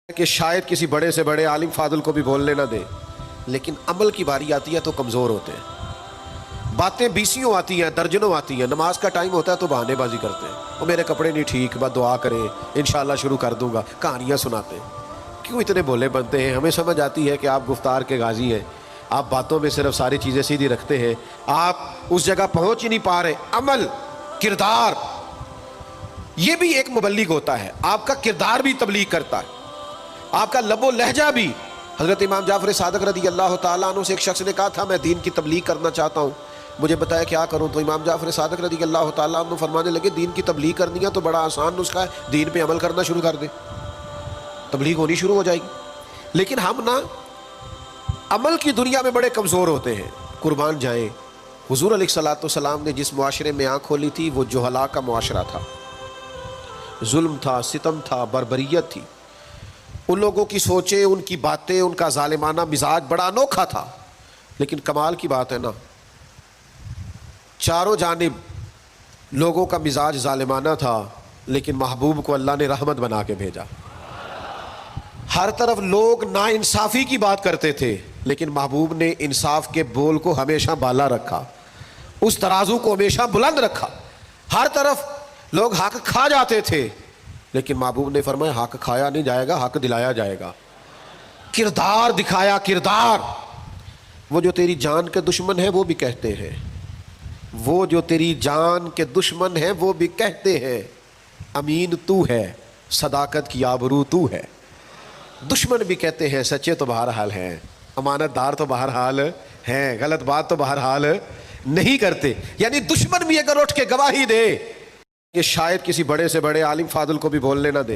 کہ شاید کسی بڑے سے بڑے عالم فاضل کو بھی بولنے نہ دے، لیکن عمل کی باری آتی ہے تو کمزور ہوتے ہیں۔ باتیں بیسیوں آتی ہیں، درجنوں آتی ہیں، نماز کا ٹائم ہوتا ہے تو بہانے بازی کرتے ہیں، وہ میرے کپڑے نہیں ٹھیک، بس دعا کریں انشاءاللہ شروع کر دوں گا، کہانیاں سناتے ہیں۔ کیوں اتنے بولے بنتے ہیں؟ ہمیں سمجھ آتی ہے کہ آپ گفتار کے غازی ہیں، آپ باتوں میں صرف ساری چیزیں سیدھی رکھتے ہیں، آپ اس جگہ پہنچ ہی نہیں پا رہے۔ عمل، کردار، یہ بھی ایک مبلغ ہوتا ہے، آپ کا کردار بھی تبلیغ کرتا ہے، آپ کا لب و لہجہ بھی۔ حضرت امام جعفر صادق رضی اللہ تعالیٰ عنہ سے ایک شخص نے کہا تھا میں دین کی تبلیغ کرنا چاہتا ہوں، مجھے بتایا کیا کروں؟ تو امام جعفر صادق رضی اللہ تعالیٰ عنہ فرمانے لگے دین کی تبلیغ کرنی ہے تو بڑا آسان نسخہ ہے، دین پہ عمل کرنا شروع کر دے، تبلیغ ہونی شروع ہو جائے گی۔ لیکن ہم نا عمل کی دنیا میں بڑے کمزور ہوتے ہیں۔ قربان جائیں، حضور علیہ الصلوۃ والسلام نے جس معاشرے میں آنکھ کھولی تھی وہ جہلاء کا معاشرہ تھا، ظلم تھا، ستم تھا، بربریت تھی۔ ان لوگوں کی سوچیں، ان کی باتیں، ان کا ظالمانہ مزاج بڑا انوکھا تھا، لیکن کمال کی بات ہے نا، چاروں جانب لوگوں کا مزاج ظالمانہ تھا، لیکن محبوب کو اللہ نے رحمت بنا کے بھیجا۔ ہر طرف لوگ ناانصافی کی بات کرتے تھے، لیکن محبوب نے انصاف کے بول کو ہمیشہ بالا رکھا، اس ترازو کو ہمیشہ بلند رکھا۔ ہر طرف لوگ حق کھا جاتے تھے، لیکن محبوب نے فرمایا حق کھایا نہیں جائے گا، حق دلایا جائے گا۔ کردار دکھایا، کردار۔ وہ جو تیری جان کے دشمن ہیں وہ بھی کہتے ہیں، وہ جو تیری جان کے دشمن ہیں وہ بھی کہتے ہیں امین تو ہے، صداقت کی آبرو تو ہے۔ دشمن بھی کہتے ہیں سچے تو بہرحال ہیں، امانت دار تو بہرحال ہیں، غلط بات تو بہرحال نہیں کرتے۔ یعنی دشمن بھی اگر اٹھ کے گواہی دے کہ شاید کسی بڑے سے بڑے عالم فاضل کو بھی بولنے نہ دے۔